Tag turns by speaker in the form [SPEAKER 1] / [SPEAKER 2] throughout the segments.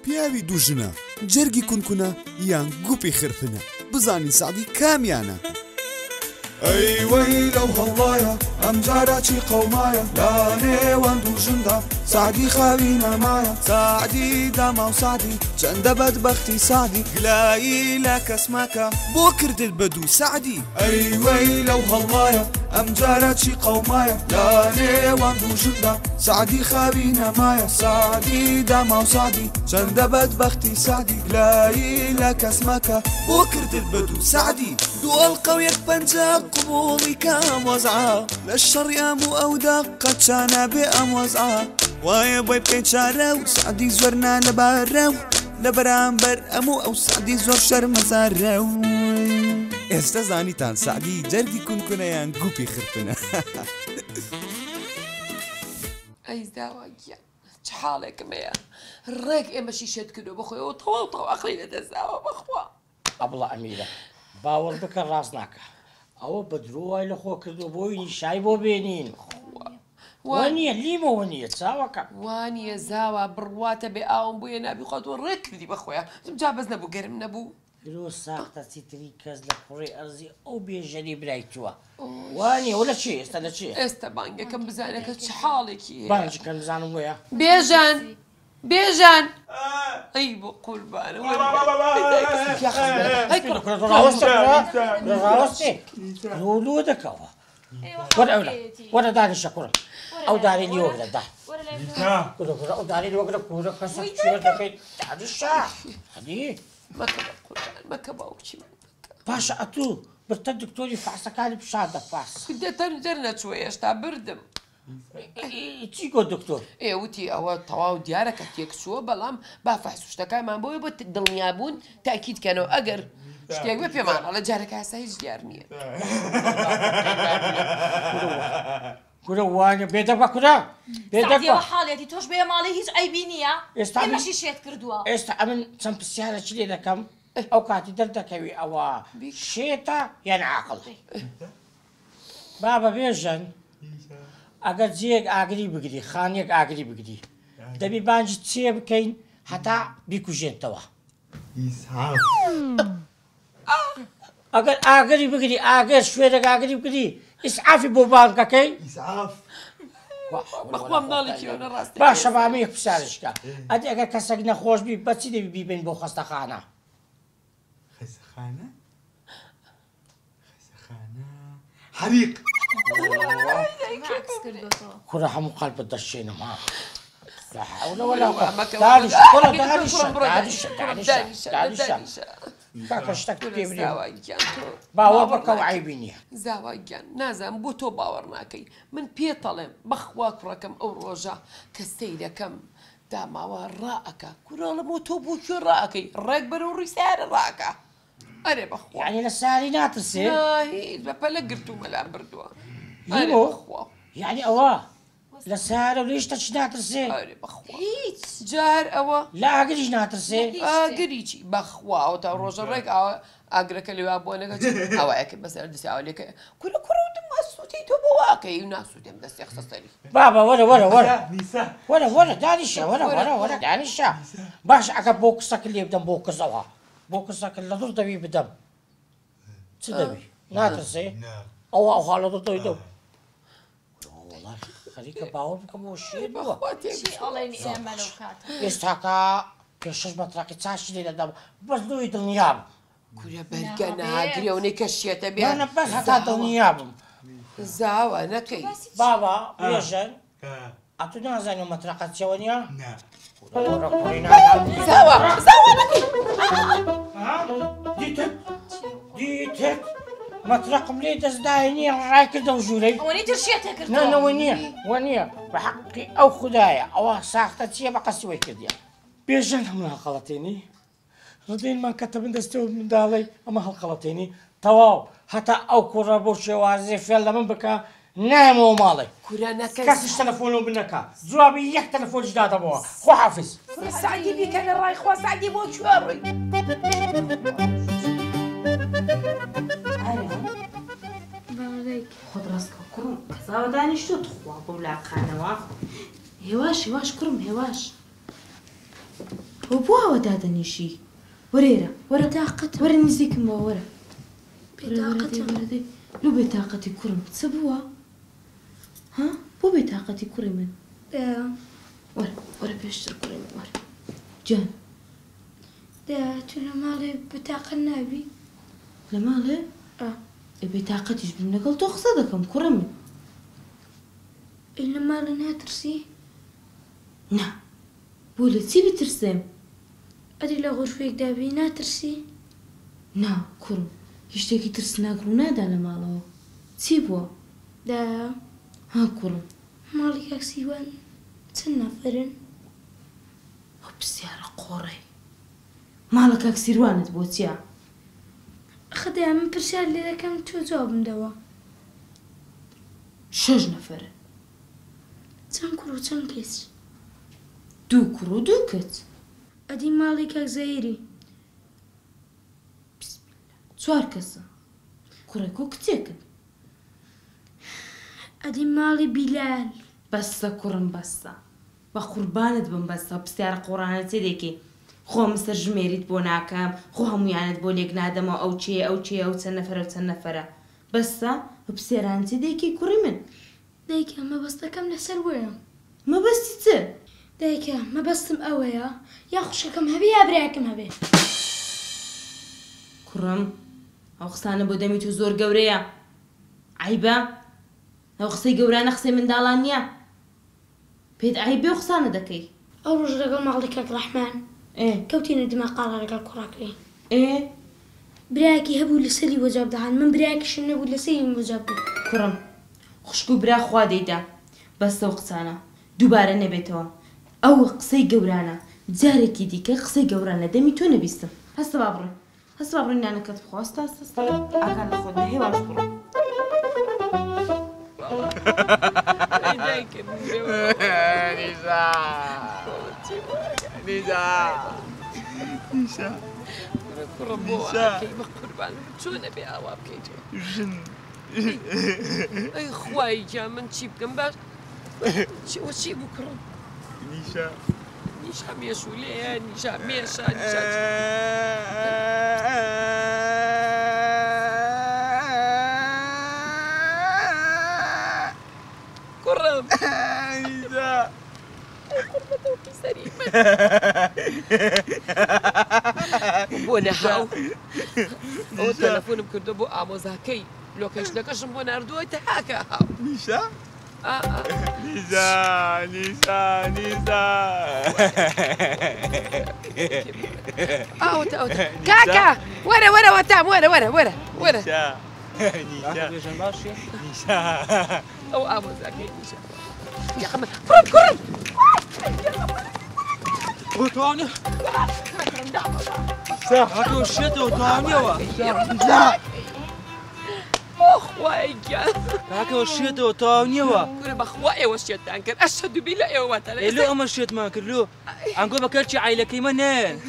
[SPEAKER 1] پیاوی دوژنە جەرگی کونکونە یان گوپی خرپنە بزانی سعدی کامیانە
[SPEAKER 2] ئەیوەی لەو هەڵڵایە ئەم جارە چی قەومایە لە نێوان دوژندا سعدی خاوی نەمایە سعدی داما و سعدی چەندە بەدبەختی سعدی گلایی لە کەس مەکە
[SPEAKER 1] بۆ کردت بەدوو سعدی
[SPEAKER 2] ئەیوەی لەو هەڵڵایە ئەم جارە چی قەومایە لە نێوان دوژندا سعدی خاوی نەمایە سعدی داما و سعدی چەندە بەدبەختی سعدی گلایی لە کەس مەکە
[SPEAKER 1] بۆ کردت بەدوو سعدی دووەڵ قەویەک پەنجە قبوڵی کام وەزعا لە شەڕیام و ئەو دەقە چانە بێ ئەم وەزعا وایە بۆی بکەین چارە و سعدی زۆر نالەبارە و لە بەرامبەر ئەموو ئەو سعدی زۆر شەرمەزارە و ئێستا زانیتان سعدی جەرگی کونکونەیان گوپی خرپنە
[SPEAKER 3] ئەی زاواگیان چ حاڵێکم هەیە ڕێک ئێمەشی شێت کردو بخۆیەوە تەواو ئەقلی لەدەستاوە بەخوا
[SPEAKER 4] ئەبڵە ئەمیرە باوەڕ بکە ڕاست ناکە ئەوە بە درۆوای لە خۆ کردو بۆی شای بۆ بێنین وانییە لیمەوە نییە چاوەکە
[SPEAKER 3] وانیە زاوە بڕواتە بێ ئاوم بووە نابی خۆتەوە ڕێک کردی بەخۆیە جا بەس نەبوو گەرم نەبوو
[SPEAKER 4] درۆ ساختە چیتری کەس لە کوڕی ئەرزی ئەو بێژەری برایتووە وانیە وە لە چی ئێستا لە چی
[SPEAKER 3] ئێستا بانگەکەم بزانێکە چ حاڵێکی
[SPEAKER 4] بانجەکەم بزانم وەیە
[SPEAKER 3] بێژان بێژان ئەی بۆ قوربانە
[SPEAKER 4] ڕۆلۆ دەکەوە وەرە دانیشە کوڕم ئەو داری لیۆگرەدا ئەو داری لۆگرە کوورە کەسە چێ دەکەیت دانیشە هەدی
[SPEAKER 3] مەکە باوکی من
[SPEAKER 4] باشە ئەتوو برتە دکتۆری فاسەکانی پیشان دەفاس
[SPEAKER 3] دێتەر دەر نەچوە هێشتا بردم
[SPEAKER 4] چی گۆ دکتۆر
[SPEAKER 3] ئێوتی ئەوە تەواو دیارە کە تێکچووە بەڵام با فەحسوشتەکانمان بۆی بۆ دڵنیابوون تاکیدکەنەوە ئەگەر شتێک بە پێمانەڵە جارەکە ئاسا هیچ دیار نییە
[SPEAKER 4] کورە وانە بێدەبە کورە
[SPEAKER 5] بێدەبە حاڵێتی تۆش بێ ماڵی هیچ ئەیبی نییە ئێمەشی شێت کردووە
[SPEAKER 4] ئێستا ئەمن چەند پرسیارە چ لێ دەکەم ئەو کاتی دەردەکەوی ئەوە شێتە یان عاقڵ بابە بێژن ئەگەر جێک ئاگری بگری خانیەک ئاگری بگری دەبی بانجی چێ بکەین هەتا بیکوژێنتەوە ئەگەر ئاگری بگری ئاگەر شوێنێک ئاگری بگری ئیسعافی بۆ بانکەکەی
[SPEAKER 3] بەخوام ناڵێکیەوە ڕاست
[SPEAKER 4] باشە بامی یەک پرسیارشکە ئەدی ئەگەر کەسێک نەخۆش بی بەچی دەبی بیبین بۆ خەستەخانە
[SPEAKER 2] خەستەخانە حەریق
[SPEAKER 4] کوڕە هەموو قەلبت دەشێنم ها لا حول ولا قوة باوە بکە و عیبی نییە
[SPEAKER 3] زاواگیان نازانم بۆ تۆ باوەڕ ناکەی من پێتەڵێم بەخوا کوڕەکەم ئەو ڕۆژە کە سەیرەکەم داماوە ڕائەکە کوڕەڵم بۆ تۆ بۆ کوێ ڕائەکەی ڕێک بەرە و ڕیسارە ڕاکە ئەرێ بەخوا
[SPEAKER 4] یعنی لە ساری ناترسێ
[SPEAKER 3] هیچ بەپەلە گرتومەلام بردووە
[SPEAKER 4] یعنی ئەوە لە سارە و لێشتە چ ناترسێ
[SPEAKER 3] هیچ جار ئەوە
[SPEAKER 4] لە ئاگریش ناترسێ
[SPEAKER 3] ئاگریی بەخواوە تا ڕۆژە ڕێک ئاگرەکە لێوا بۆ نەگە ئەوەیەکە بەسەر دەسیاوەلێکە کورە کوڕەوتم ئەسووتی تۆ بۆ واکەی و ناسوودێم دەستی خسەسەری
[SPEAKER 4] بابا وەرە دانیشە وەرە دانیشە باش ئەگە بۆ قسەکە لێ بدەم بۆ کەسەوە بۆ قسەکە لە دوور دەوی بدەم چ دەوی ناترسێ ئەوە ئەو حاڵە دۆی دەم خەریکە باوەڕ بکەم بۆ شێنەوە ئێستاکە پێشش بەتراقی چاشی لێ دەدەم بەس دوی دڵنیام
[SPEAKER 3] کورە بەرگە ناگرێونەی کە شێتە بێنە
[SPEAKER 4] بەس هەتا دڵنیابم
[SPEAKER 3] زاوە نەکەی
[SPEAKER 4] بابا بێژن ئەتو نازانێ مەترەقەت چێوە نییە
[SPEAKER 3] زاوە نەکەی
[SPEAKER 4] دیتت مەترەقم لێ دەستدای نییە ڕای کردە و ژوورەی نەوە نییە بە حەقی ئەو خوددایە ئەوە ساختە چییە بە قەسیوەی کردیە بێژن هەموو هەڵقەڵەتێنی ڕدەینمان کەتە من دەستەوە منداڵی ئەمە هەڵقەڵەتێنی تەواو هەتا ئەو کوڕە بۆ شێوازێ فێل لە من بکە نایمەوە ماڵێ کەسیش تەلەفۆنەوە بنەکە جوابی یەک تەلەفۆنش دادەمەوە خواحافظ
[SPEAKER 3] سعدی بیکە لە ڕای خوا سعدی بۆ کوێ ڕووی
[SPEAKER 5] خۆت ڕاستکە کوڕم کەساوە دانیشتۆ تخوا بۆ لاقانەوە هێواش کوڕم هێواش
[SPEAKER 6] هو بۆ ئەوە دادەنیشی وەرێرە وەرە تااقەت وەرە نزیکم بۆ وەرە لۆ بێتاقەتی کوڕم چ بووە؟ ها بۆ بێتاقەتی کوڕی من وەرە پێشتر کوڕی من وەرە جان
[SPEAKER 7] تو لە ماڵێ بەتاقەت نابی؟
[SPEAKER 6] لە ماڵێ؟ بێتاقەتیش بم لەگەڵ تۆ قسە دەکەم کوڕە من
[SPEAKER 7] لە ماڵە ناترسی؟
[SPEAKER 6] نا بۆ لە چی بترسێم؟
[SPEAKER 7] ئەدی لە غرفەیەک دابی ناترسی؟
[SPEAKER 6] نا کوڕم هیچ شتێکی ترسناک ڕوو نادا لە ماڵەوە چی بووە؟ ها کوڕم
[SPEAKER 7] ماڵی کاک سیوان چەند نەفەرن؟
[SPEAKER 6] ئەو پرسیارە قۆڕێ ماڵە کاک سیروانت بۆ چییە؟
[SPEAKER 7] خدای من پرسیار لێ دەکەم تۆ جوابم دەوە
[SPEAKER 6] 6 نەفەرن
[SPEAKER 7] چەند کوڕ و چەند کەس؟
[SPEAKER 6] 2 کوڕ و 2 کەس
[SPEAKER 7] ئەدی ماڵی کاک زەیری
[SPEAKER 6] 4 کەسە کوڕێک و کچێکن
[SPEAKER 7] ئەدی ماڵی بیلال
[SPEAKER 6] بەسە کوڕم بەسە بە قوربانت بم بەسە پرسیارە قۆڕانە چێ دێکی خۆم سەر ژمێریت بۆ ناکەم خۆ هەمویانت بۆ لێک نادەمەوە ئەو چێ ئەو چەند نەفەرە و چەند نەفەرە بەسە بە پرسیاران چێ دێکی کوڕی من
[SPEAKER 7] دایکە مەبەستەکەم لەسەر وەیە
[SPEAKER 6] مەبەستی چ؟
[SPEAKER 7] دایکە مەبەستم ئەوەیە یا خوشەکەم هەبێ یا برایەکەم هەبێ
[SPEAKER 6] کوڕم ئەو قسانە بۆ دەمی تو زۆر گەورەیە عیبە ئەو قسەی گەورانە قسەی منداڵان نییە پێت عیبێ و قسانە دەکەی
[SPEAKER 7] ئەو ڕۆژ لەگەڵ ماڵی کاک ڕەحمان کەوتینە دماقاڵە لەگەڵ کوڕاکەی برایەکی هەبوو لەسەری وەجاب دەهان من برایەکیشم نەبوو لەسەری وەجاب بوو
[SPEAKER 6] کوڕم خوشک و برا خوا دەیدا بەستە و قسانە دووبارە نەبێتەوە ئەو قسەی گەورانە جارێکی دیکە قسەی گەورانە دەمی تۆ نەبیستم هەستە با بڕۆین هەستە با بڕۆین نانەکەت بخواستە هەستە ئاکار لە خۆت هێواش بڕۆ
[SPEAKER 1] نیشا
[SPEAKER 3] کوڕم بۆ ئاکەی بە قوربان چۆنە بێ ئاوا بکەیت ئەی خوای گیان من چی بکەم باش چی بوو کڕم نیشا مێشولەیە نیشا مێشە نیشا کوڕم بۆ نەهاو ئەو تەلەفۆنم کردو بۆ ئامۆزاکەی لۆکەشنەکەشم بۆ ناردووە تاکە هاو
[SPEAKER 1] نیشا
[SPEAKER 3] کاکە وەرە وەتام وەرە ئەو ئامۆزاکەی نیشا کوڕم
[SPEAKER 2] وتواني هاتو الشتا وتوانيوا
[SPEAKER 3] خوای گیان
[SPEAKER 2] هاكا الشتا وتوانيوا
[SPEAKER 3] كل بخواي وشيتان كان اشهد بالله يا وتعالى
[SPEAKER 2] لو اما الشت ما كلو عنقو بكلشي عيلكي منين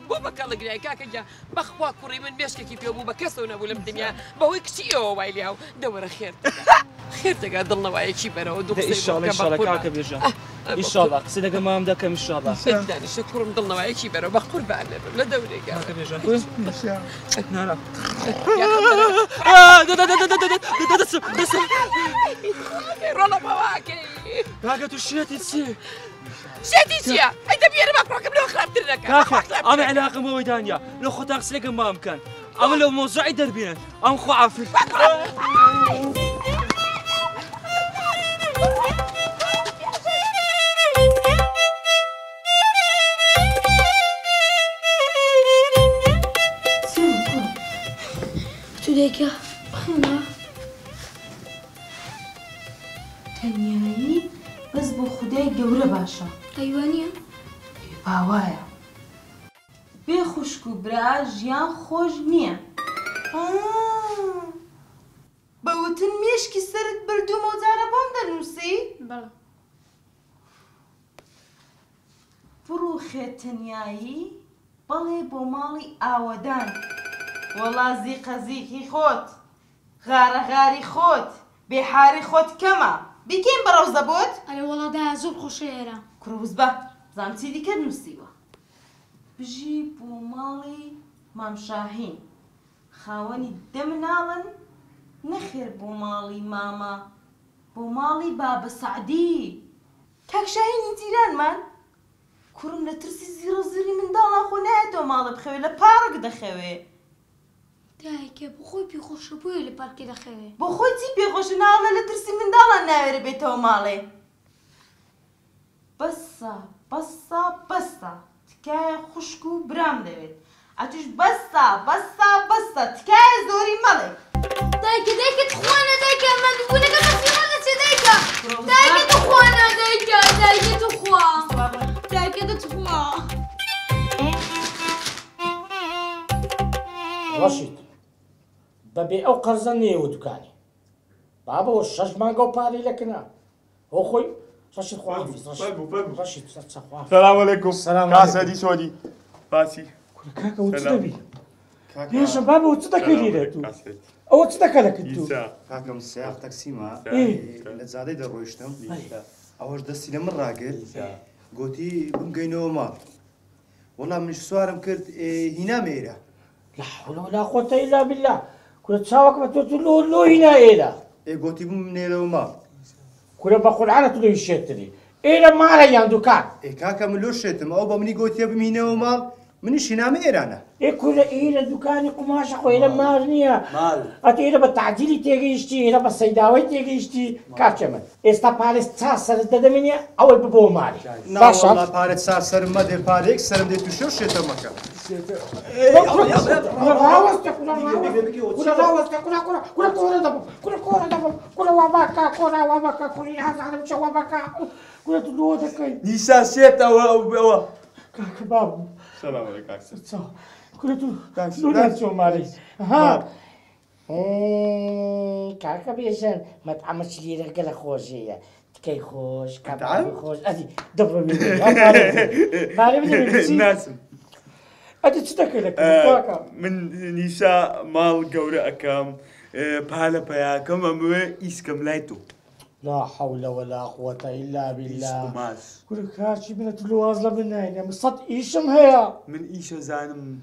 [SPEAKER 3] بو بكل قراي كاكا جا بخوا كوري من بيشكي في ابو بكسونا ولا مدنيا بويك شي او وايليها دور خيرتك ضلنا واي شي برا ودو
[SPEAKER 2] ان شاء الله كاكا بيرجع ان شاء الله صدق ما مدكم ان شاء الله
[SPEAKER 3] صدقني شكور مضلنا واي شي برا بقول بعد لا دوري
[SPEAKER 2] كاكا بيرجع لا
[SPEAKER 3] رولا مواكي
[SPEAKER 2] كاكا تشيتي تسي
[SPEAKER 3] شتي انت بيري ما بروك لو خربت لك
[SPEAKER 2] كاكا انا علاقه مو دانيا لو خطاك سلك ما امكن اما لو موضوعي دربينا ام خو عافي
[SPEAKER 7] دایکە بخێنە
[SPEAKER 6] تەنیایی بەس بۆ خودای گەورە باشە
[SPEAKER 7] ئەیوانە
[SPEAKER 6] باوایە بێ خوشک و برا ژیان خۆش نییە بەوتن مێشکی سرت بردوومە و جارە بۆم دەنووسی
[SPEAKER 7] بەڵێ
[SPEAKER 6] بڕۆ خێتەنیایی بەڵێ بۆ ماڵی ئاوەدان وەڵا زیقەزیقی خۆت غارەغاری خۆت بێحاری خۆت کەمە بیکەین بەڕەوزە بۆت
[SPEAKER 7] ئەرێ وەڵا دایە زۆر خۆشەیە ئێرە
[SPEAKER 6] کوڕوز بە زانم چی دیکە نووسیوە بژی بۆ ماڵی مام شاهین خاوەنی دە مناڵن نەخێر بۆ ماڵی مامە بۆ ماڵی بابە سعدی کاک شاهینی جیرانمان کوڕم لە ترسی زیرە زیری منداڵا خۆ نایەتەوە ماڵە بخەوێ لە پارک دەخەوێ
[SPEAKER 7] دایکە بۆ خۆی پێخۆشە بۆیە لە پارکێ دەخەوێ
[SPEAKER 6] بۆ خۆی چی پێخۆشە ناڵە لە ترسی منداڵان ناوێرە بێتەوە ماڵێ بەسە بەسە بەسە تکایە خوشک و برام دەوێت ئەتوش بەسە بەسە بەسە تکایە زۆری مەڵێ
[SPEAKER 7] دایکە توخوانە دایکە من بوونەکە بەسیڕۆ دەچێ دایکە دایکە توخوانە دایکە توخوا دایکە توخوا
[SPEAKER 4] ڕەشید بەبێ ئەو قەرزە نێوە دوکانی بابەوە 6 مانگە و پارەی لەکنا ئەو خۆی ڕەشید خواحافیز ڕەشید خواحافیز
[SPEAKER 8] سلام علیکم
[SPEAKER 4] سلام
[SPEAKER 8] کاسەدی سۆدی باسی
[SPEAKER 4] کاکە ئەو چ دەبی پێشە بابەوە چ دەکەی لێرە تو ئەوە چ دەکە لەکرد تو
[SPEAKER 9] کاکەم سیاق تەکسیمە لە جادەی دەڕۆیشتم ئەوەش دەستی لە من ڕاگرت گوتی بمگەینەوە ماڵ وەڵام منیش سوارم کرد هینا مێرە
[SPEAKER 4] لا حول ولا قوة إلا بالله كل تساوك بتوتلو لو هنا إيلا
[SPEAKER 9] گوتی بمنێرەوە ماڵ
[SPEAKER 4] كل بقول على تلو الشتري إيلا ما على يندو كان
[SPEAKER 9] کاکە من لۆ شێتم ئەو بە منی گوتیە بمینەوە ماڵ منیش هینامە ئێرانە
[SPEAKER 4] كل إيلا دكاني قماش أخو إيلا مارنيا أتى إيلا بالتعديل تيجيشتي إيلا بالسيداوي تيجيشتي كاتشمن استابالس تاسر تدمنيا أو ببو مالي
[SPEAKER 9] باشا والله پارێت سار سرم مەدێ پارێک سرم دێت تووشێ و شێتەمەکە
[SPEAKER 8] نیسا سێتەوە ئەو بەوە
[SPEAKER 4] كاك بابو
[SPEAKER 8] سلام علیکم
[SPEAKER 4] كلتو لوناتشو مالي ها كاكا بيجان ما تعملش لي رجاله خوشيه كي خوش كباب خوش ادي دبر
[SPEAKER 8] الناس
[SPEAKER 4] ادي تشتكلك
[SPEAKER 8] من نيسا مال قورة أكام بحالة بياكم أموي إسكم لايتو
[SPEAKER 4] لا حول ولا قوة إلا بالله كل كاشي من التلواز لبنان من صد إيشم هيا
[SPEAKER 8] من إيشا زانم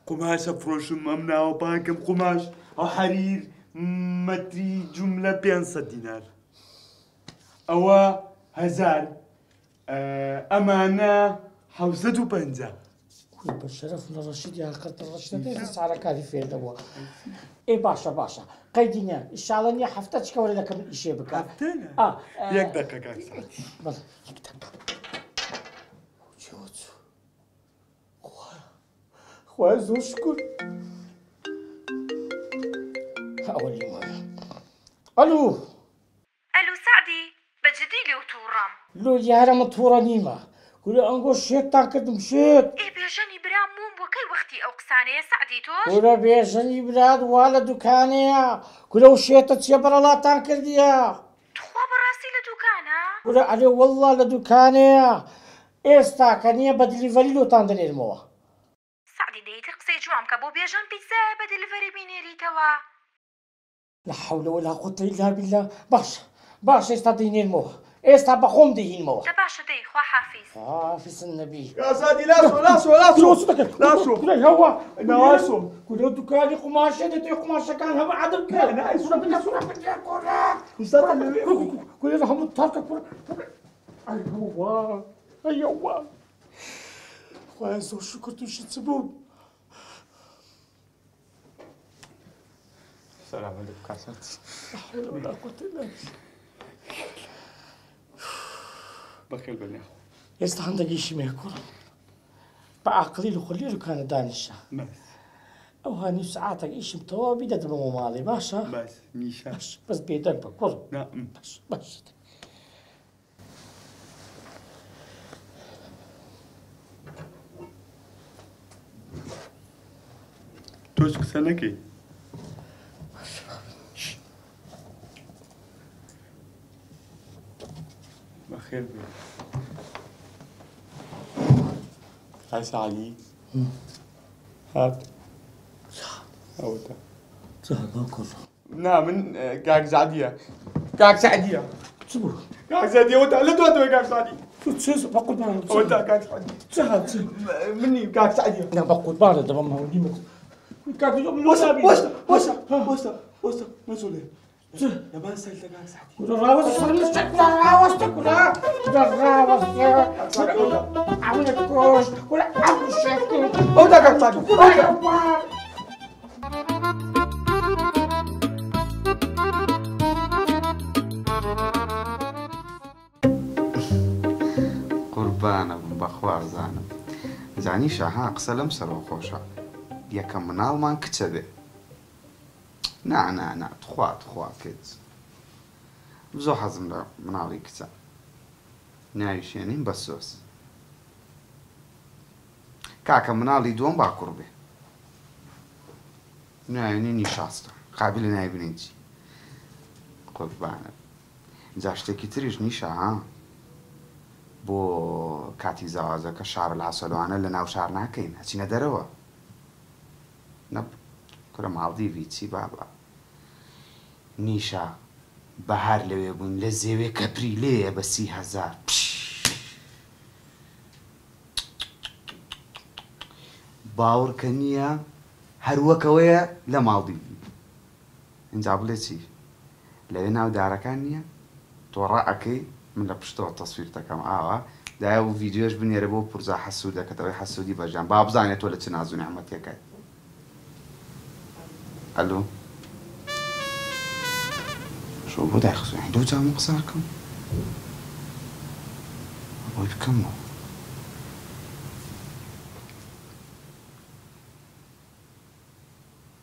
[SPEAKER 8] قماش أفروشم أمنا وبانكم قماش أو حرير متري جملة 500 دينار أو 1000 أمانة 150
[SPEAKER 4] كل بالشرف من الرشيد يا قرط الرشيد بس على كاري فين دوا إيه باشا قيدينا إن شاء الله إني حفتك ولا لك من إشي بك
[SPEAKER 8] حفتنا يقدر كاك سعدي
[SPEAKER 4] بس يقدر جوز خويا زور شكر أولي مرة ألو
[SPEAKER 10] سعدي بجدي لي وتورم
[SPEAKER 4] لو يا رم تورا نيمة كل أنقول شيطان كده مشيت
[SPEAKER 10] إيه بيجاني برام موم وكي وقتي أو قساني سعدي توش
[SPEAKER 4] كل بيجاني براد ولا دكانية كل وشيطة تشبر الله تانكر ديا
[SPEAKER 10] تخوا براسي لدكانة
[SPEAKER 4] كل عليه والله لدكانية استاكنية بدلي فليلو تاندري الموا
[SPEAKER 10] سعدي ديتر قسي جوام كابو بيجان بيتزا بدل فري بينيري توا
[SPEAKER 4] لا حول ولا قوة إلا بالله باش استديني الموا استا بخوم دهين مو
[SPEAKER 10] تباشا دي خوا حافظ
[SPEAKER 4] حافظ النبي
[SPEAKER 8] يا سادي لاسو
[SPEAKER 4] كل هو ناسو كل دكاني قماشة دي قماشة كان هم عدم كان انا سورة كل هم الطاقة ايوه خوازو شكر توش تسبون
[SPEAKER 8] السلام عليكم كاسات
[SPEAKER 4] لا حول ولا قوة إلا بالله
[SPEAKER 8] بخير بني
[SPEAKER 4] يست عندك شيء ما يكون بعقلي له خلي له كان دانشة أو هاني ساعاتك إيش متوابي ده تبغى مالي باشا
[SPEAKER 8] بس نيشا
[SPEAKER 4] بس بيدك بكل
[SPEAKER 8] نعم
[SPEAKER 4] بس
[SPEAKER 8] توش سنكي بخير بني هاي سعدي هات هوتا
[SPEAKER 4] زهقان كله
[SPEAKER 8] نعم من كاك سعدية كاك سعدية
[SPEAKER 4] شو
[SPEAKER 8] كاك سعدية وتا لا توتو كاك سعدي
[SPEAKER 4] تشوز بقول ما
[SPEAKER 8] هو انت كاك سعدي
[SPEAKER 4] سهل
[SPEAKER 8] مني كاك سعدي
[SPEAKER 4] لا بقول بارد دابا ما ودي كاك
[SPEAKER 8] وسط مسؤولين يا ما سألت كاك سعدي
[SPEAKER 11] قوربانە بم بەخوازانم زانی شەها قسە لەم سەرەوە خۆشە یەکەم مناڵمان کچە بێ نا تخوا کچ زۆر حەزم لە مناڵی کچە ناویشێنین بە سۆس کاکە مناڵی دووەم باکوڕ بێ ناوێنی نیشاستە قابل لە ناوی بنێنجی قوربانە جا شتێکی تریش نیشە ها بۆ کاتی زەواجەکە شار العەسەلوانە لە ناو شار ناکەین هەچینە دەرەوە نە کورە ماڵدیڤی چی بابا نیشە بەهار لەوێ بوون لە زێوێ کەپری لێیە بە 30,000 باوەڕکە نییە هەروەکەوەیە لە ماڵدیڤی ئینجا بڵێ چی لەوێ ناو دارەکان نییە تۆ ڕائەکەی من لە پشتەوە تەسویر دەکەم ئاوا دایە و ڤیدیۆش بنێرە بۆ پورزا حەسوودەکەتەوەی حەسوودی بەژیان با بزانێت تۆ لە چ ناز و نعمەتێکەکەی ئەلۆ شو بۆ دایخسوێن دوو جام قسە بکەم بۆی بکەمەوە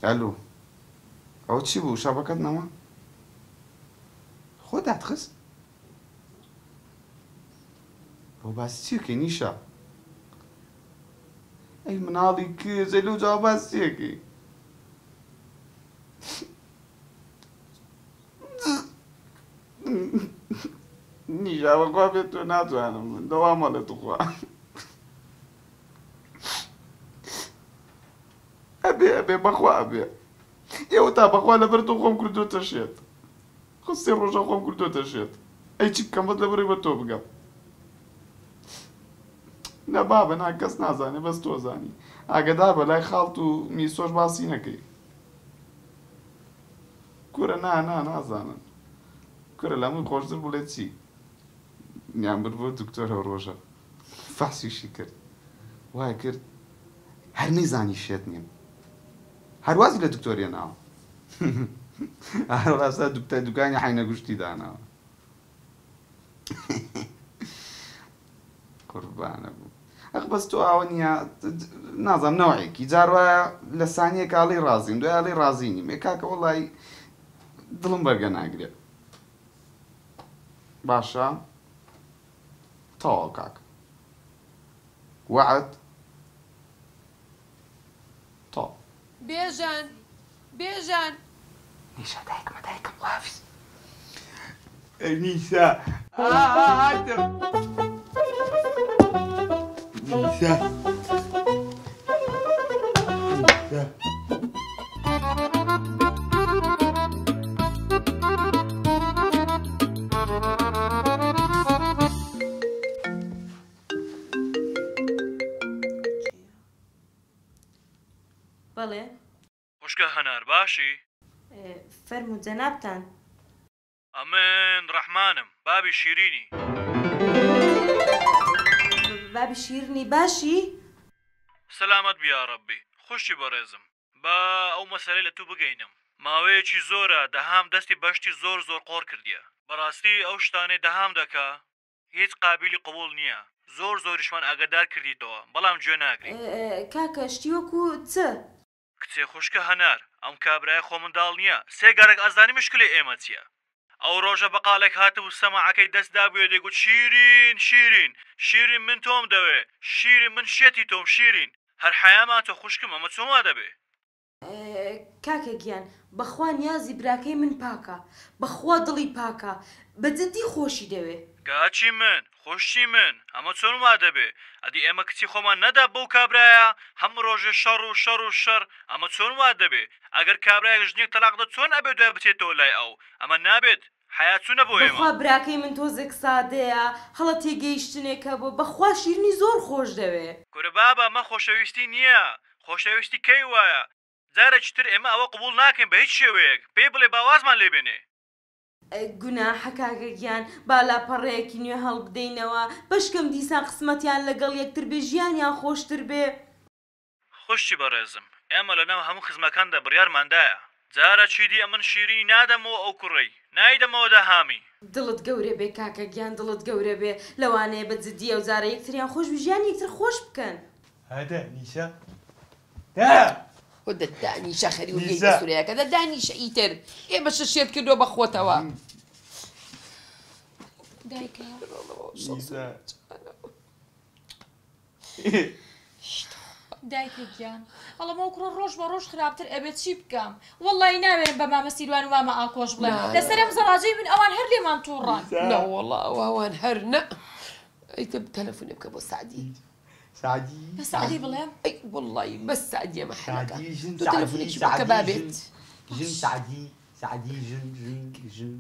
[SPEAKER 11] ئەلۆ ئەو چی بوو شەبەکەت نەما خۆ دادخست بۆ باسی چیەکەی نیشە ئەی مناڵی کێزە لەو جا باسیەکەی نیشە بەخوا بێت تۆ ناتوانم من دەوامە لە توخوا ئەبێ بەخوا ئەبێ ئێوە تا بەخوا لەبەر تۆ خۆم کردوتە شێت خۆ سێ ڕۆژە خۆم کردوتە شێت ئەی چی بکەم بەت لەبەرەی بە تۆ بگەم نە بابە نا کەس نازانێ بەس تۆ زانی ئاگدار بە لای خاڵت و میسۆش باسی نەکەی کورە نازانن کورە لە من خۆشتر بڵێ چی نیان بر بۆ دکتۆرە ڕۆژە فاسیشی کرد وای کرد هەر نەیزانی شێت نیم هەروازی لە دکتۆریە ناوە هەڕاستا دوکانی حینە گوشتی داناوە قوربانە بوو ئەخ بەس تۆ ئاوە نییە نازانم نەوەیەکی جار وایە لە سانیەک ئاڵی ڕازیم دوای ئاڵی ڕازی نیم ێ کاکە وەڵی دڵم بەرگە ناگرێت باشە تەواو کاکە وعد تۆ
[SPEAKER 3] بێژان
[SPEAKER 11] نیشە دایکم وافز
[SPEAKER 8] نیشە هاتم نیشە
[SPEAKER 6] بەڵێ
[SPEAKER 12] خوشکە هەنار باشی
[SPEAKER 6] فەرموو جەنابتان
[SPEAKER 12] ئەمن ڕەحمانم بابی شیرینی
[SPEAKER 6] بابی شیرنی باشی
[SPEAKER 12] سەلامەت بیا ڕەبی خوشی بەڕێزم با ئەو مەسەلەی لە تو بگەینم ماوەیەکی زۆرە دەهام دەستی بەشتی زۆر قۆڕ کردیە بەڕاستی ئەو شتانەی دەهام دەکا هیچ قابلی قبول نییە زۆریشمان ئاگادار کردیتەوە بەڵام گوێ ناگری
[SPEAKER 6] کاکە شتی وەکو چ
[SPEAKER 12] کچێ خوشکە هەنار ئەم کابرای خۆ منداڵ نییە سێ گەرەک ئەزانی مشکلی ئێمە چییە ئەو ڕۆژە بەقالێک هاتبوو سەماعەکەی دەستدا بووێ دەیگوت شیرین من تۆم دەوێ شیرین من شێتی تۆم شیرین هەر حەیامان تۆ خوشکم ئەمە چۆنوا دەبێ
[SPEAKER 6] کاکە گیان بەخوا نیازی براکەی من پاکە بەخوا دڵی پاکە بەجددی خۆشی دەوێ
[SPEAKER 12] کاچی من خۆشی من ئەمە چۆن وا دەبێ ئەدی ئێمە کچی خۆمان نەدا بەو کابرایە هەموو ڕۆژێ شەڕ ئەمە چۆن وا دەبێ ئەگەر کابرایە ژنێک تەلاق دە چۆن ئەبێ دوای بچێتەوە لای ئەو ئەمە نابێت حیات چوونە بۆ ئێمە
[SPEAKER 6] بەخوا براکەی من تۆزێک سادەیە هەڵە تێگەیشتنێکە بۆ بەخوا شیرنی زۆر خۆش دەوێ
[SPEAKER 12] کورە بابە مە خۆشەویستی نییە خۆشەویستی کەی وایە جارێکتر ئێمە ئەوە قبول ناکەین بە هیچ شێوەیەک پێی بڵێ باوازمان لێبێنێ
[SPEAKER 6] گوناحە کاکەگیان با لاپەڕەیەکی نوێ هەڵبدەینەوە بەشکەم دیسان قسمەتیان لەگەڵ یەکتر بێ ژیانیان خۆشتر بێ
[SPEAKER 12] خوشتی بەڕێزم ئێمە لەناو هەموو خزمەکاندا بڕیارماندایە جارە چیدی ئەمن شیرینی نادەمەوە ئەو کوڕەی نایدەمەوە داهامی
[SPEAKER 6] دڵت گەورە بێ کاکەگیان دڵت گەورە بێ لەوانەیە بە جددیە و جارە یەکتریان خۆش ژیان یەکتر خۆش بکەن
[SPEAKER 8] هەدە نیشە
[SPEAKER 3] خۆ دەدانیشە خەری و لێی سوورەیەکە دەدانیشە ئیتر ئێمە شەشێت کردۆ بەخۆتەوە
[SPEAKER 5] دایکە گیان هەڵەمە کوڕە ڕۆژ بە ڕۆژ خراپتر ئەبێت چی بکەم وەڵی ناوێن بە مامە سیروان و مامە ئاکۆش بڵێن لەسەرم زەڵاجەی من ئەوان هەر لێمان تووڕان
[SPEAKER 3] نەوەڵا ئەوان هەر نە ئەیتە تەلەفۆنێ بکە بۆ سعدی
[SPEAKER 11] سعدی
[SPEAKER 5] بە سعدی بڵێم
[SPEAKER 3] ئەی وەڵی بەس سعدیە مەحەلەکە تۆ تەلەفۆنێکی بکە بابێت
[SPEAKER 11] ژن سعدی سعدی ژن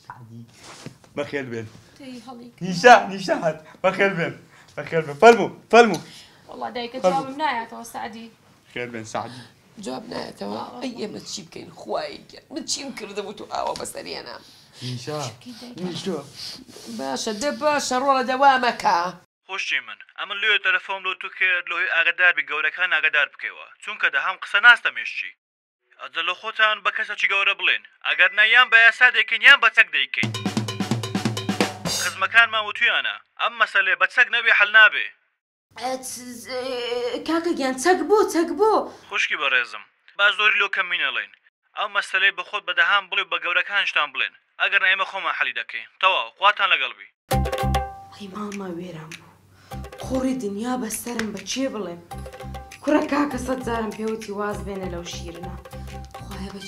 [SPEAKER 11] سعدی
[SPEAKER 8] بەخێر بێن
[SPEAKER 5] هەڵی
[SPEAKER 8] نیشە هات بەخێر بێن بەخێر بێن فەرموو
[SPEAKER 5] وەڵا دایکە جوابم نایەتەوە سعدی
[SPEAKER 8] خێر بێن سعدی
[SPEAKER 3] جواب نایەتەوە ئەی ئێمە چی بکەین خوای من چیم کردبوو تو ئاوە بەسەریانە
[SPEAKER 11] نیشە
[SPEAKER 3] باشە دە باشە ڕۆڵە دەوامەکە
[SPEAKER 12] خۆشی من ئەمە لێ تەلەفۆم لۆ تو کرد لۆی ئاگدار بی گەورەکان ئاگدار بکەوە چونکە دەهام قسە ناستەمێشتی ئەجە لە خۆتان بە کەسێکی گەورە بڵێن ئەگەر نایان بە یاسا دەیکەین یان بە چەک دەیکەین خزمەکانمان وتویانە ئەم مەسەلێ بە چەک نەبێ حەل نابێ
[SPEAKER 6] کاکەگیان چەک بۆ
[SPEAKER 12] خوشکی بەڕێزم با زۆری لۆ کەمینەڵێن ئەو مەسەلەی بە خۆت بەدەهام بڵێ بە گەورەکانشتان بڵێن ئەگەر ئێمە خۆمان حەلی دەکەین تەواو خواتان لەگەڵبی
[SPEAKER 6] ئەی ماما وێران بوو خۆڕی دنیا بەسەرم بە چێ بڵێم کوڕە کاکە سەد جارم پێوتی واز بێنە لەو شیرنە خوایە بە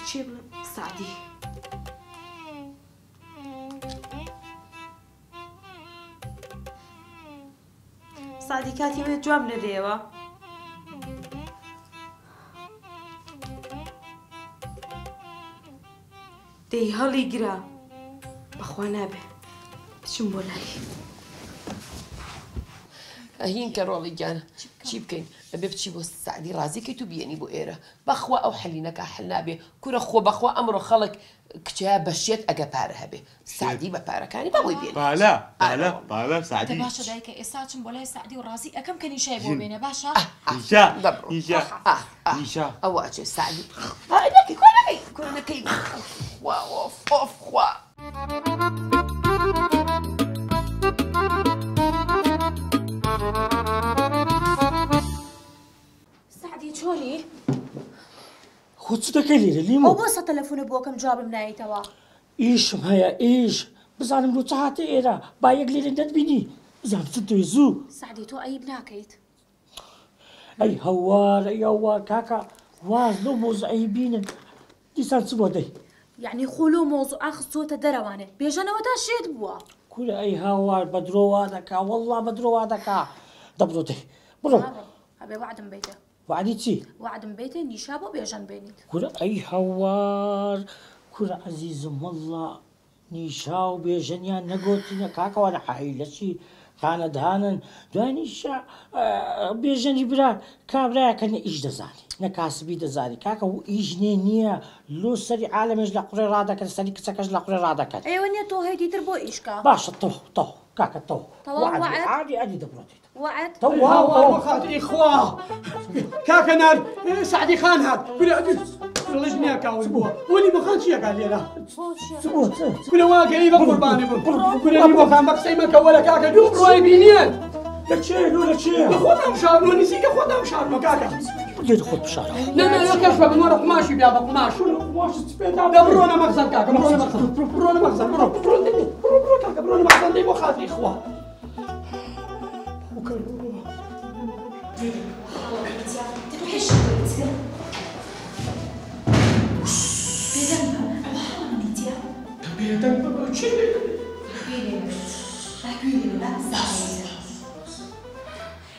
[SPEAKER 6] چێ بڵێم سعدی سعدی کاتی وێت جواب نەدەیەوە دەی هەڵی گرا بەخوا نابێ بچم بۆ لای
[SPEAKER 3] هین کە ڕۆڵی گیانە چی بکەین ئەبێ بچی بۆ سعدی ڕازیکەیت و بیێنی بۆ ئێرە بەخوا ئەو حەلینەکە حەل نابێ کورە خۆ بەخوا ئەمڕۆ خەڵک کچیا بەشێت ئەگە پارە هەبێ سعدی بە پارەکانی بەبووی بێن
[SPEAKER 8] بالا سعدی
[SPEAKER 5] باشە دایکە ئێستا چم بۆ لای سعدی و ڕازی ئەەکەم کە نیشای بۆ بێنێ باشە
[SPEAKER 8] نیشە
[SPEAKER 3] ئەوە ئەچێ سعدی کورەکەی خوا
[SPEAKER 5] سعدی چۆری؟
[SPEAKER 4] خۆ چ دەکەی لێرە لیمۆ
[SPEAKER 5] ئەو بۆسە تەلەفۆنە بۆکەم جوابم نایەتەوە
[SPEAKER 4] ئیشم هەیە ئیش بزانم لۆ چ هاتە ئێرە با یەک لێرە دەتبینی بزانم چ دوێ زوو
[SPEAKER 5] سعدی تۆ ئەیب ناکەیت
[SPEAKER 4] ئەی هەوار کاکە واز لەو مۆزعی بینن دیسان چ بۆ دەی
[SPEAKER 5] یعنی خۆلۆ مۆزوع ئاخستۆتە دەرەوانێ بێژەنەوە تا شێت بووە
[SPEAKER 4] کورە ئەی هاوار بە درۆوا دەکا وەڵڵا بە درۆوا دەکا دەبڕۆ دەی بڕۆ
[SPEAKER 5] هەبێ وعدم بیتە
[SPEAKER 4] وعدی چی؟
[SPEAKER 5] وعدم بیتە نیشا بۆ بێژەن بێنیت
[SPEAKER 4] کورە ئەی هەوار کورە عەزیزم وەڵڵا نیشا و بێژەنیان نەگۆتینە کاکەوانە حەیلە چی خانەدانن دوای نیشا بێژەنی برا کابرایەکە نە ئیش دەزانی نە کاسبی دەزانی کاکە و ئیژنێ نییە لۆ سەری عالەمێش لە قوڕێ ڕادەکەن سەری کچەکەش لە قوڕێ ڕادەکەن
[SPEAKER 5] ئێوە نییە تۆ هەیە دیتر بۆ ئیشکا
[SPEAKER 4] باشە تۆ کاکە تۆ عادی دەبڕێت
[SPEAKER 5] وعد
[SPEAKER 13] خاطری خوا کاکە نار سعدی خان هات لەژ نیاکاوز بووە وەلی بۆ خان چیەکە لێرە کولەواگەی بە قوربانی بوو کولەنی بۆ خان بە قسەی مەکە وەلە کاکە دوو بڕوای بینیان لەکێ خۆتم شارنۆ نزیکە خۆتم شارنۆ کاکە
[SPEAKER 4] لێرە خۆت بشارە
[SPEAKER 13] نەکەش بە بنوەرە قماشی بیا بە قماش بڕۆنە مەخزن کاکە بڕۆنە مەخزن بڕۆ کاکە بڕۆنە مەخزن دەی بۆ خاطری خوا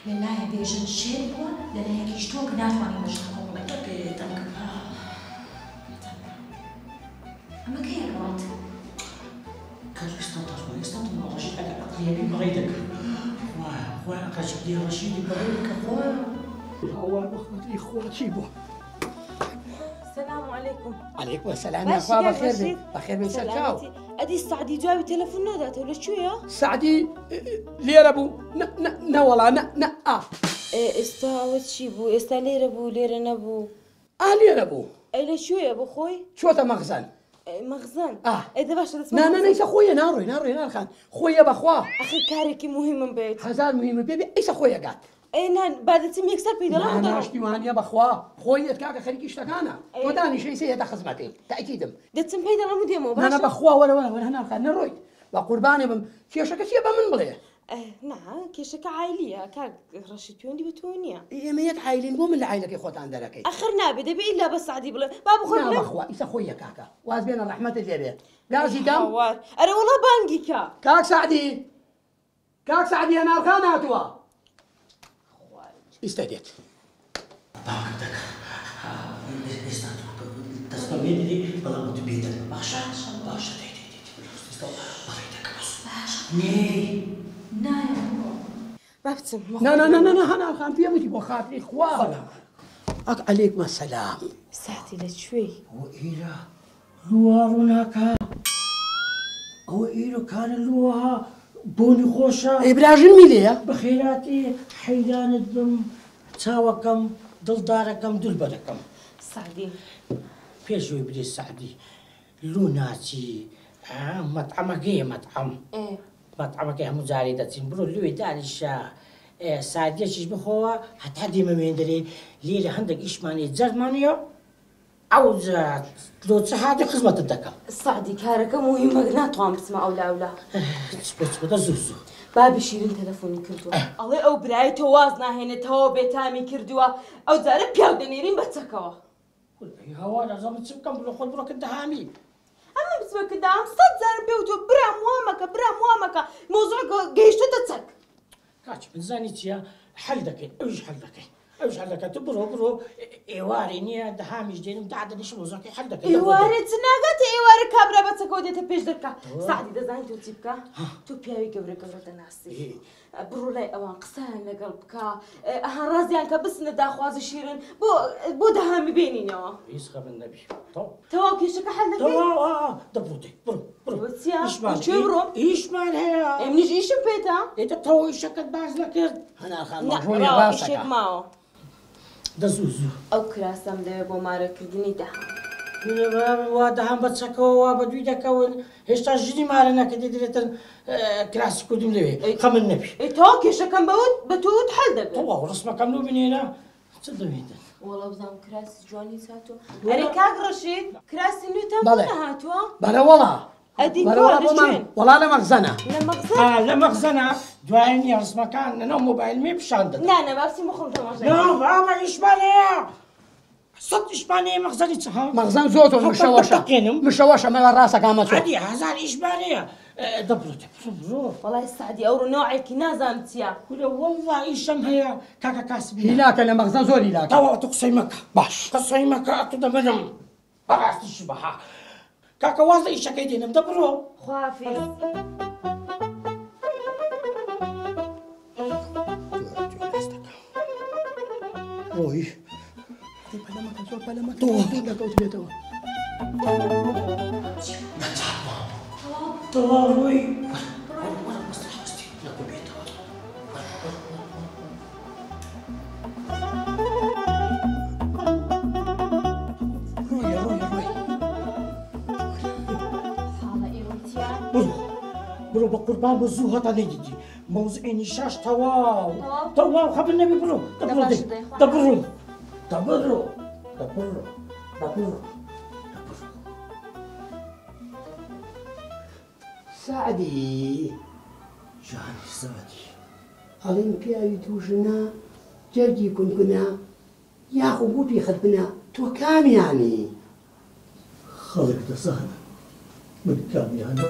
[SPEAKER 5] لەلایە بێژن شێر بووە لەلایەکیش تۆ کە ناتوانین بەشتەکە بڵێ ئەمە کەیە ڕات
[SPEAKER 4] کاش ئێستاتەڵ ڕەشید ئەگەر ئەقلیەبی بەڕێ دەکرد خۆیان قەچبدی ڕەشیدی بەڕێ دەکە خۆیان هەوار بەخمەتی خۆ چی بوو؟
[SPEAKER 6] السلام عليكم.
[SPEAKER 13] عليكم السلام يا اخوان بخير بخير من سركاو.
[SPEAKER 6] ادي سعدي جاوي تلفون ناداته ولا شو يا؟
[SPEAKER 13] سعدي ليرة ابو نا والله نا
[SPEAKER 6] استاوت شي بو استا ليرة بو ليرة نبو.
[SPEAKER 13] ليرة ابو.
[SPEAKER 6] اي شو يا ابو خوي؟
[SPEAKER 13] شو تا مخزن؟
[SPEAKER 6] مخزن؟ اذا باش
[SPEAKER 13] نا ايش اخويا ناري خان خويا بخوا.
[SPEAKER 6] اخي كاريكي مهم من بيت.
[SPEAKER 13] هزار مهم بيبي ايش اخويا قال؟
[SPEAKER 6] اي نان بعد تم يكسر بيد الله.
[SPEAKER 13] انا اشتي وانيا بخوا خويا كاكا خليك اشتكانا. وداني شيء سيئة خزمتي تاكيد.
[SPEAKER 6] دتم بيد الله مديمو باش.
[SPEAKER 13] انا بخوا ولا هنا خان نروي. وقرباني كيشك سيبا من بليه.
[SPEAKER 6] نعم كيشك عائلية كاك رشيد بيوندي بتونيا.
[SPEAKER 13] إيه ميت عائلين مو من العائلة كي خوت عند لكي.
[SPEAKER 6] أخرنا بدي إلا بس عادي بلا بابو خلنا.
[SPEAKER 13] نعم أخوة إيش أخويا كاكا واز بين الرحمة الجبير. لا زيدم.
[SPEAKER 6] أنا والله بانجي
[SPEAKER 13] كاك سعدي أنا أرخانا توا. استديت.
[SPEAKER 4] باكتك. تستمعني لي بلا متبيدة. باشا. ناي
[SPEAKER 6] بابتم
[SPEAKER 13] لا أنا خان فيها متي بخاطري إخوان. عليكم السلام.
[SPEAKER 6] ساعتي لشوي.
[SPEAKER 4] وإيرا لواروناكا. أو إيرو كان اللوها بوني خوشة.
[SPEAKER 13] إبراجين ميليا.
[SPEAKER 4] بخيراتي حيران الدم تاوكم دلداركم دلبركم.
[SPEAKER 6] سعدي.
[SPEAKER 4] بيجوي بدي سعدي لوناتي مطعمك إيه مطعم.
[SPEAKER 6] إيه.
[SPEAKER 4] مطعمك هم زاريدة تنبرو لوي دارشة سعدي شيش بخوا هتحدي ما مندري ليلة عندك إيش ماني زرمانيو أو زات لو تساعدي خدمة الدكا.
[SPEAKER 6] سعدي كاركة مهمة ناتوام بسمع أولا.
[SPEAKER 4] بس زوزو.
[SPEAKER 6] بابي شيرين تلفوني كردوا. الله أو براي توازنا هنا تو بيتامي كردوا أو زارب بياو دنيرين بتسكوا.
[SPEAKER 4] هوا لازم تسمكم بلو خد بروك الدهامي.
[SPEAKER 6] أما بسمك الدهام صد زارب بيوتو برا موامك موضوع جيشتو تتسك.
[SPEAKER 4] كاتش بنزانيتيا حل دكين أوش حل دكين تبرو إيواري نيا دهامي جدين متعدد إيش موزاكي حل دكين.
[SPEAKER 6] إيواري تناقتي إيواري كابرا بتسكوا دي تبيش دركا. سعدي دزاين تو تبكا تو بياوي كبرة تناسي. برو لاي أوان قسان لقلبك هرازيان كبس نداخواز شيرين بو دهامي بيني نوا.
[SPEAKER 4] يسخب النبي.
[SPEAKER 6] تو كيشك حل دكين.
[SPEAKER 4] دبروتي برو.
[SPEAKER 6] إيش مال هي؟ منيش إيش بيتا؟
[SPEAKER 4] إنت تو إيش كتباز لكرد؟
[SPEAKER 13] أنا خان مجهول يا باسك.
[SPEAKER 6] إيشك معه.
[SPEAKER 4] دزوزو.
[SPEAKER 6] أو كراسم ده بومارة كردني ده.
[SPEAKER 4] وادهم بتسكوا وبدوي دكون هشتا جدي مارنا كده دريتن كراسي كودم ليه خم النبي.
[SPEAKER 6] تو كيشك كم بتوت حل دكين.
[SPEAKER 4] تو رسمة كم لو بنينا تصدقين.
[SPEAKER 6] والله بزام كراسي جواني ساتو. أنا كاك رشيد كراسي نيوتن بنا هاتوا.
[SPEAKER 13] بلا والله.
[SPEAKER 6] أدي
[SPEAKER 13] والله لا مخزنة.
[SPEAKER 4] لا مخزنة. دواني رسمة كان أنا موبايل مي بشاندة.
[SPEAKER 6] لا أنا بس مخرج تماشى.
[SPEAKER 4] لا بابا إشبالية. صد إشبالية مخزنة صح.
[SPEAKER 13] مخزن زوتو مشوشة ما راسك عم تشوف.
[SPEAKER 4] عادي هزار إشبالية. دبرو.
[SPEAKER 6] والله السعدي أورو نوعك نازمتيا.
[SPEAKER 4] والله إيشم هي كاكا كاسبي.
[SPEAKER 13] هلاك أنا مخزن زور هلاك.
[SPEAKER 4] توا تقسيمك. باش. قسيمك أتودا منهم. براس الشبحة. كاكا واضح إيش كيدين مدبرو.
[SPEAKER 6] خوافي.
[SPEAKER 13] روي. بلا ما تو.
[SPEAKER 4] توا روي. برو بقربان بزوها تانيجي موزعيني شاش تواو خبر النبي دبرو
[SPEAKER 13] سعدي
[SPEAKER 4] جاني سعدي
[SPEAKER 13] هلين بياوي توجنا جرجي كنا ياخو بوتي خدنا تو كام يعني
[SPEAKER 4] خلق تسهل من كام يعني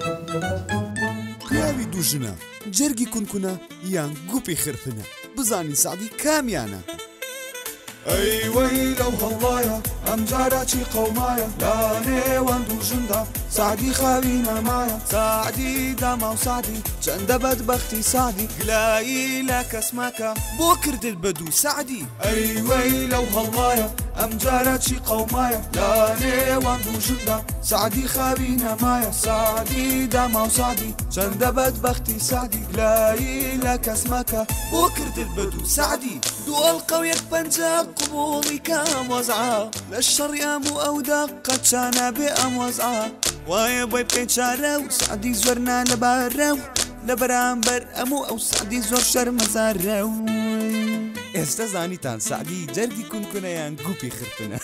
[SPEAKER 1] پیاوی دوژنە جەرگی کونکونە یان گوپی خرفنە بزانین سعدی کامیانە
[SPEAKER 2] ئەی وەی لەو هەڵڵایە ئەم جارە چی قەومایە لە نێوان دوو ژندا سعدی خاوی نەمایە سعدی داما و سعدی چەندە بەدبەختی سعدی گلایی لە کەس مەکە بۆ کردت بە دوو سعدی ئەی وەی لەو هەڵڵایە ئەم جارە چی قەومایە لە نێوان دوو ژندا سعدی خاوی نەمایە سعدی داما و سعدی چەندە بەدبەختی سعدی گلایی لە کەس مەکە بۆ کردت بە دوو سعدی دوو ئەڵقە و یەک پەنجە قبوڵی کام وەزعا لە شەڕی ئەم و ئەو دەقە چانە بێ ئەم وەزعا وایە بۆی بکەین چارە و سعدی زۆر نا لەبارە و لە بەرامبەر ئەموو ئەو سعدی زۆر شەرمەزارە و
[SPEAKER 1] ئێستا زانیتان سعدی جەرگی کونکونەیان گوپی خرتنە